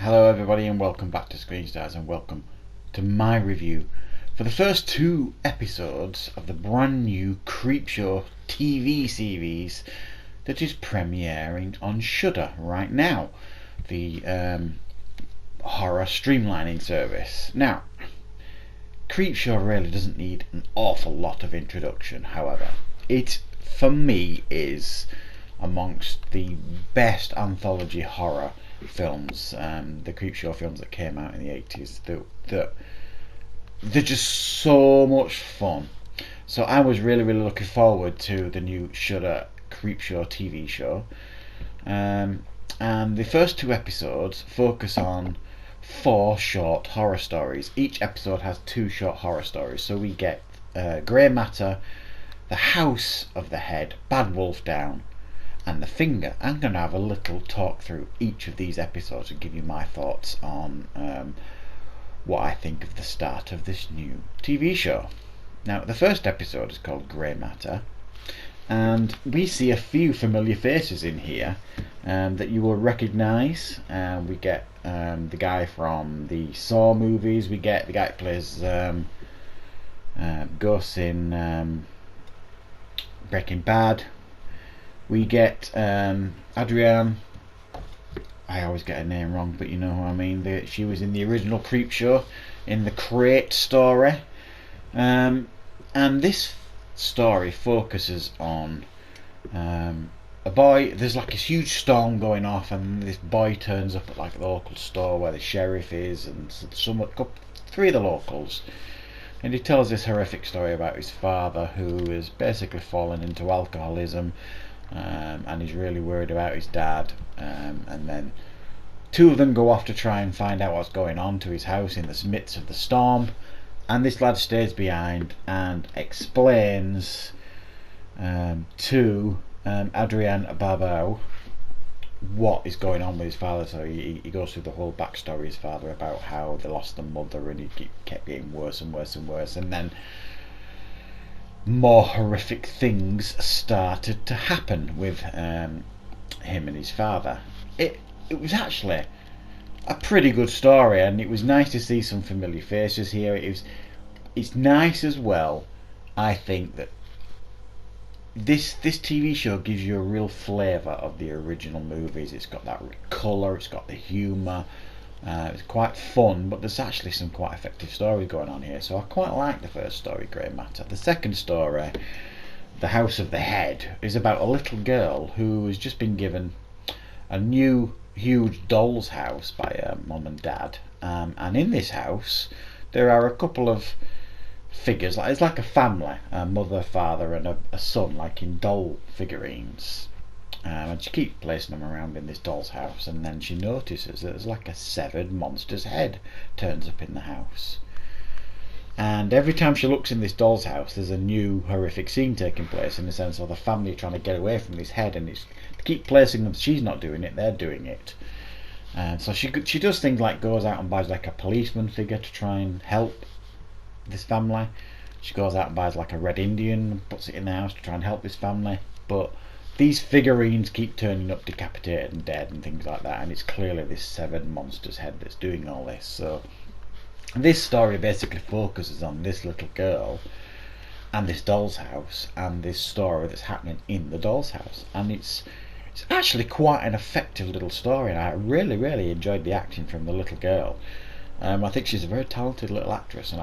Hello everybody and welcome back to Screen Stars and welcome to my review for the first two episodes of the brand new Creepshow TV series that is premiering on Shudder right now, the horror streamlining service. Now, Creepshow really doesn't need an awful lot of introduction, however. It, for me, is amongst the best anthology horror films, the Creepshow films that came out in the 80s. They're just so much fun. So I was really looking forward to the new Shudder Creepshow TV show. And the first two episodes focus on 4 short horror stories. Each episode has 2 short horror stories. So we get Grey Matter, The House of the Head, Bad Wolf Down, and The Finger. I'm going to have a little talk through each of these episodes and give you my thoughts on what I think of the start of this new TV show. Now, the first episode is called Grey Matter, and we see a few familiar faces in here that you will recognise. We get the guy from the Saw movies, we get the guy who plays Gus in Breaking Bad. We get Adrienne. I always get her name wrong, but you know who I mean. She was in the original Creepshow, in the Crate story. And this story focuses on a boy. There's like a huge storm going off, and this boy turns up at like the local store where the sheriff is, and three of the locals. And he tells this horrific story about his father, who is basically fallen into alcoholism. And he's really worried about his dad, and then 2 of them go off to try and find out what's going on to his house in the midst of the storm, and this lad stays behind and explains to Adrienne Barbeau what is going on with his father. So he goes through the whole backstory of his father, about how they lost their mother and he kept getting worse and worse and worse, and then more horrific things started to happen with him and his father. It was actually a pretty good story, and it was nice to see some familiar faces here. It's nice as well, I think, that this TV show gives you a real flavour of the original movies. It's got that colour, it's got the humour. It's quite fun, but there's actually some quite effective stories going on here. So I quite like the first story, Grey Matter. The second story, The House of the Head, is about a little girl who has just been given a new huge doll's house by her mum and dad. And in this house, there are a couple of figures. It's like a family, a mother, father, and a son, like in doll figurines. And she keeps placing them around in this doll's house, and then she notices that there's like a severed monster's head turns up in the house. And every time she looks in this doll's house, there's a new horrific scene taking place, in the sense of the family trying to get away from this head, and it's to keep placing them. She's not doing it, they're doing it. And so she does things like goes out and buys like a policeman figure to try and help this family. She goes out and buys like a red Indian and puts it in the house to try and help this family, but these figurines keep turning up decapitated and dead and things like that, and it's clearly this severed monster's head that's doing all this. So this story basically focuses on this little girl and this doll's house, and this story that's happening in the doll's house, and it's actually quite an effective little story, and I really enjoyed the acting from the little girl. I think she's a very talented little actress, and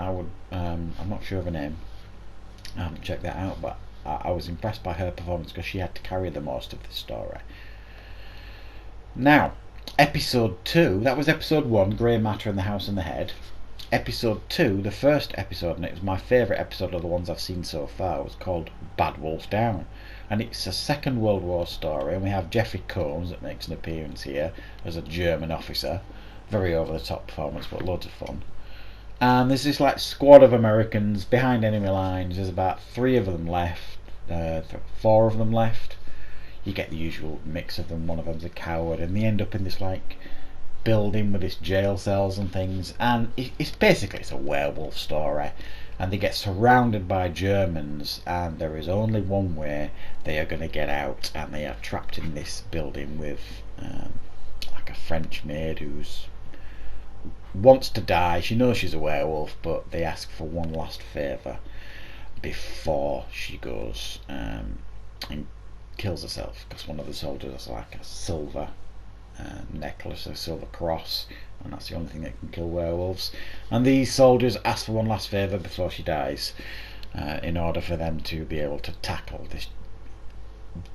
I'm not sure of her name. I haven't checked that out, but I was impressed by her performance because she had to carry the most of the story. Now, episode 2, that was episode 1, Grey Matter and the House and the Head. Episode 2, the first episode, and it was my favourite episode of the ones I've seen so far, was called Bad Wolf Down. And it's a Second World War story, and we have Jeffrey Combs that makes an appearance here as a German officer. Very over the top performance, but loads of fun. And there's this like squad of Americans behind enemy lines. There's about 3 of them left, 4 of them left. You get the usual mix of them. One of them's a coward, and they end up in this like building with this jail cells and things. And it's basically a werewolf story. And they get surrounded by Germans, and there is only one way they are going to get out, and they are trapped in this building with like a French maid who's wants to die. She knows she's a werewolf, but they ask for one last favour before she goes and kills herself, because one of the soldiers has like a silver necklace, a silver cross, and that's the only thing that can kill werewolves. And these soldiers ask for one last favour before she dies, in order for them to be able to tackle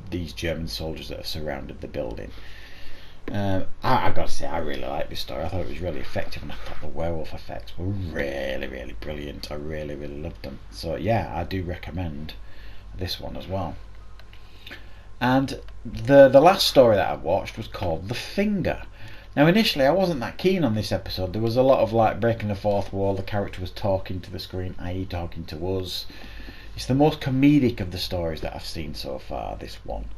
these German soldiers that have surrounded the building. I gotta say, I really like this story. I thought it was really effective, and I thought the werewolf effects were really, really brilliant. I really, really loved them. So yeah, I do recommend this one as well. And the last story that I watched was called The Finger. Now initially I wasn't that keen on this episode. There was a lot of like breaking the fourth wall. The character was talking to the screen, i.e. talking to us. It's the most comedic of the stories that I've seen so far, this one.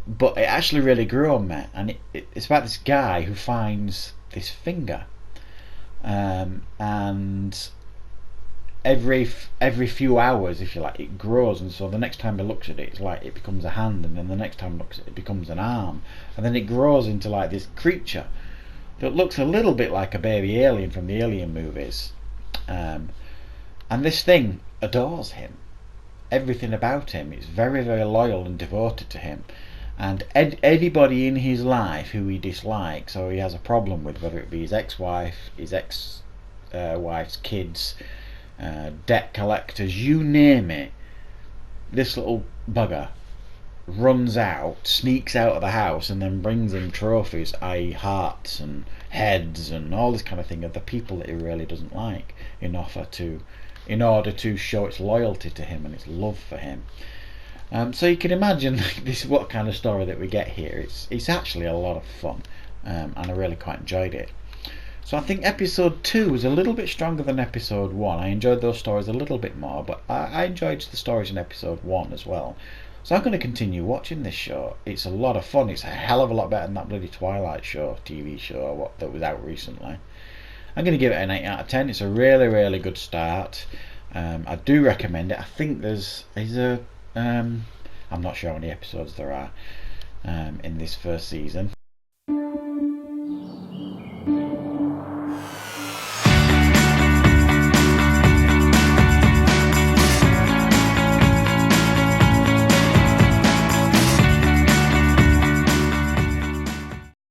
But it actually really grew on me, and it's about this guy who finds this finger, and every few hours, if you like, it grows, and so the next time he looks at it, it's like it becomes a hand, and then the next time he looks at it, it becomes an arm, and then it grows into like this creature that looks a little bit like a baby alien from the Alien movies, and this thing adores him. Everything about him is very, very loyal and devoted to him, and anybody in his life who he dislikes or he has a problem with, whether it be his ex-wife, his ex-wife's kids, debt collectors, you name it, this little bugger runs out, sneaks out of the house, and then brings him trophies, i.e. hearts and heads and all this kind of thing, of the people that he really doesn't like, in order to show its loyalty to him and its love for him. So you can imagine this is what kind of story that we get here. It's actually a lot of fun, and I really quite enjoyed it. So I think episode 2 was a little bit stronger than episode 1. I enjoyed those stories a little bit more, but I enjoyed the stories in episode 1 as well. So I'm going to continue watching this show. It's a lot of fun. It's a hell of a lot better than that bloody Twilight show, TV show, that was out recently. I'm going to give it an 8 out of 10. It's a really, really good start. I do recommend it. I think there's I'm not sure how many episodes there are in this first season.